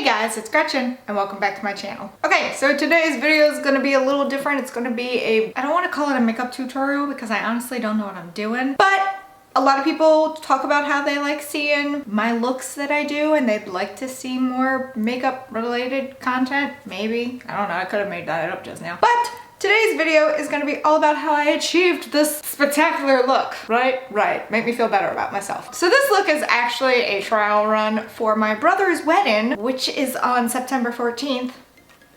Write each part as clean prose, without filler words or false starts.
Hey guys, it's Gretchen and welcome back to my channel. Okay, so today's video is going to be a little different. It's going to be I don't want to call it a makeup tutorial because I honestly don't know what I'm doing, but a lot of people talk about how they like seeing my looks that I do and they'd like to see more makeup related content. Maybe, I don't know, I could have made that up just now. But today's video is going to be all about how I achieved this spectacular look. Right. Make me feel better about myself. So this look is actually a trial run for my brother's wedding, which is on September 14th.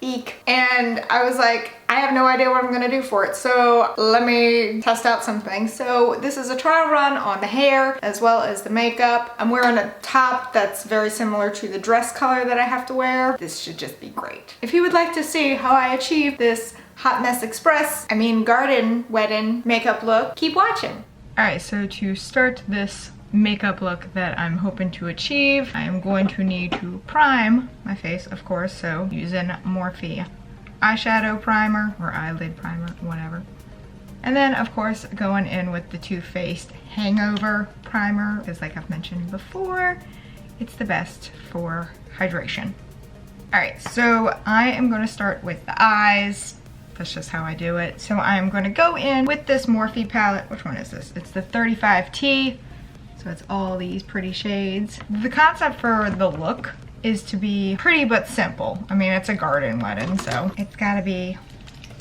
Eek. And I was like, I have no idea what I'm gonna do for it, so let me test out some things. So this is a trial run on the hair as well as the makeup. I'm wearing a top that's very similar to the dress color that I have to wear. This should just be great. If you would like to see how I achieved this Hot Mess Express, garden wedding makeup look, keep watching. Alright, so to start this makeup look that I'm hoping to achieve, I am going to need to prime my face, of course, so using Morphe eyeshadow primer or eyelid primer, whatever. And then, of course, going in with the Too Faced Hangover primer, because like I've mentioned before, it's the best for hydration. Alright, so I am going to start with the eyes. That's just how I do it. So I'm going to go in with this Morphe palette. Which one is this? It's the 35T. So it's all these pretty shades. The concept for the look is to be pretty but simple. I mean, it's a garden wedding, so it's gotta be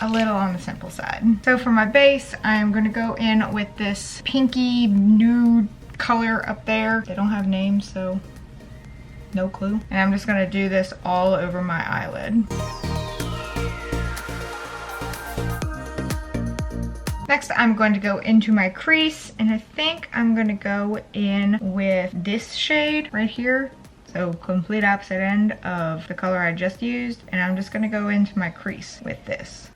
a little on the simple side. So for my base, I'm gonna go in with this pinky nude color up there. They don't have names, so no clue. And I'm just gonna do this all over my eyelid. Next, I'm going to go into my crease, and I think I'm going to go in with this shade right here. So complete opposite end of the color I just used, and I'm just going to go into my crease with this.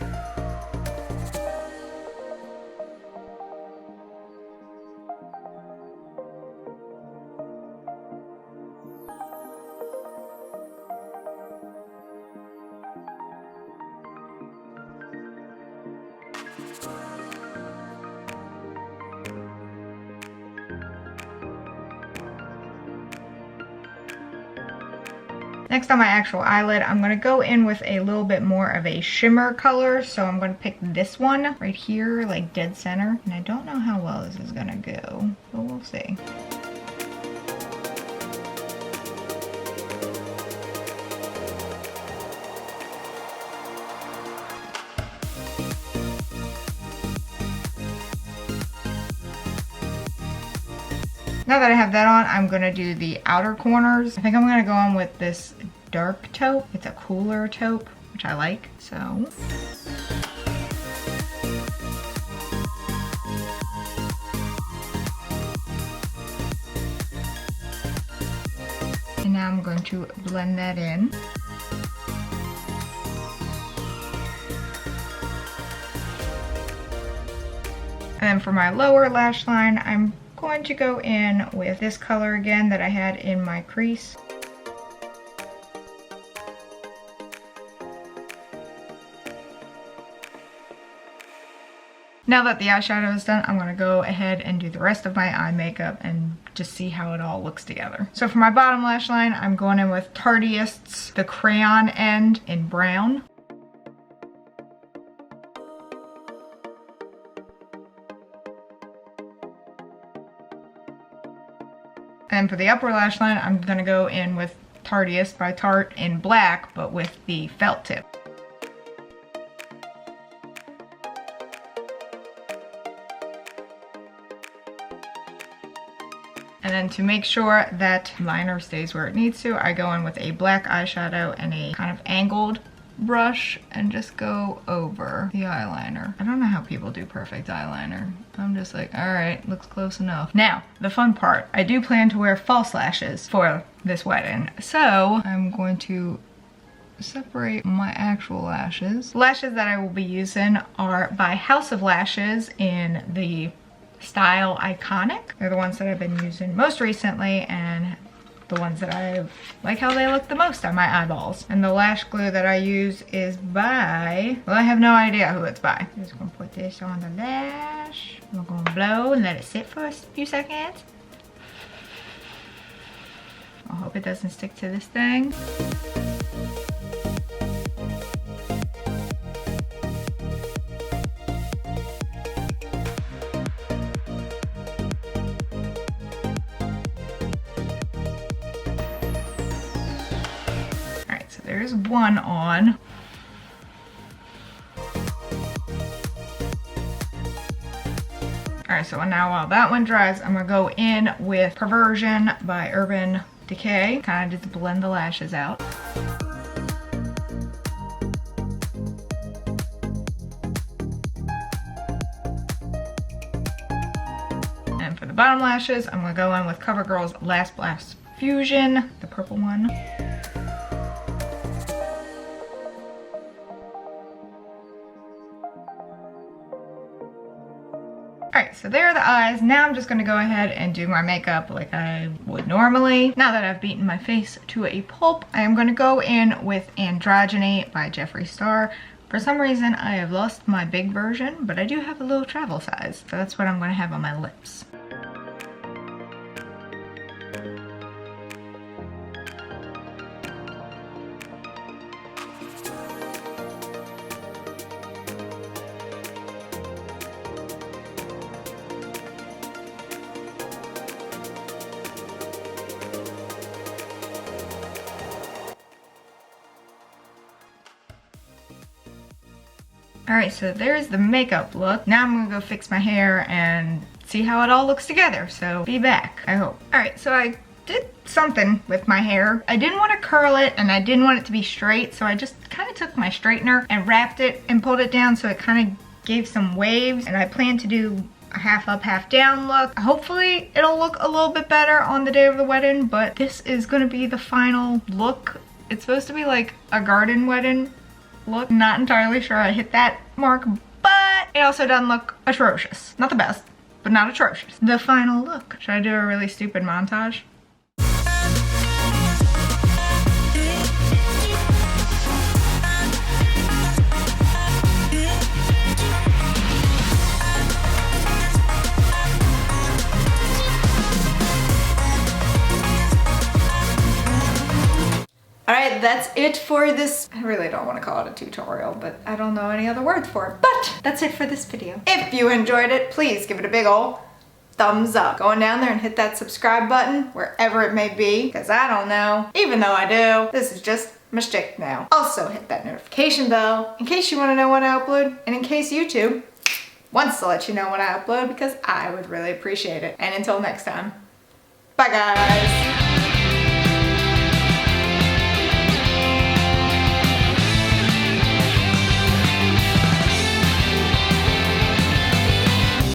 Next on my actual eyelid, I'm going to go in with a little bit more of a shimmer color. So I'm going to pick this one right here, like dead center. And I don't know how well this is going to go, but we'll see. Now that I have that on, I'm gonna do the outer corners. I think I'm gonna go on with this dark taupe. It's a cooler taupe, which I like, so. And now I'm going to blend that in. And then for my lower lash line, I'm going to go in with this color again that I had in my crease. Now that the eyeshadow is done, I'm going to go ahead and do the rest of my eye makeup and just see how it all looks together. So for my bottom lash line, I'm going in with Tarteist's the crayon end in brown. And for the upper lash line, I'm gonna go in with Tarteist by Tarte in black, but with the felt tip. And then to make sure that liner stays where it needs to, I go in with a black eyeshadow and a kind of angled brush and just go over the eyeliner. I don't know how people do perfect eyeliner. I'm just like, all right, looks close enough. Now, the fun part. I do plan to wear false lashes for this wedding. So I'm going to separate my actual lashes. The lashes that I will be using are by House of Lashes in the style Iconic. They're the ones that I've been using most recently and the ones that I like how they look the most on my eyeballs. And the lash glue that I use is by, well, I have no idea who it's by. I'm just gonna put this on the lash. We're gonna blow and let it sit for a few seconds. I hope it doesn't stick to this thing. Alright, so there's one on. Alright, so now while that one dries, I'm gonna go in with Perversion by Urban Decay. Kind of just blend the lashes out. And for the bottom lashes, I'm gonna go in with CoverGirl's Last Blast Fusion, the purple one. Alright, so there are the eyes. Now I'm just going to go ahead and do my makeup like I would normally. Now that I've beaten my face to a pulp, I am going to go in with Androgyny by Jeffree Star. For some reason, I have lost my big version, but I do have a little travel size. So that's what I'm going to have on my lips. Alright, so there's the makeup look. Now I'm gonna go fix my hair and see how it all looks together. So be back, I hope. Alright, so I did something with my hair. I didn't want to curl it and I didn't want it to be straight, so I just kind of took my straightener and wrapped it and pulled it down so it kind of gave some waves. And I plan to do a half up, half down look. Hopefully it'll look a little bit better on the day of the wedding, but this is gonna be the final look. It's supposed to be like a garden wedding look. Not entirely sure I hit that mark, but it also doesn't look atrocious. Not the best, but not atrocious. The final look. Should I do a really stupid montage? Alright, that's it for this. I really don't want to call it a tutorial, but I don't know any other word for it. But that's it for this video. If you enjoyed it, please give it a big ol' thumbs up. Going down there and hit that subscribe button, wherever it may be, because I don't know. Even though I do, this is just my shtick now. Also hit that notification bell in case you want to know when I upload, and in case YouTube wants to let you know when I upload, because I would really appreciate it. And until next time, bye guys.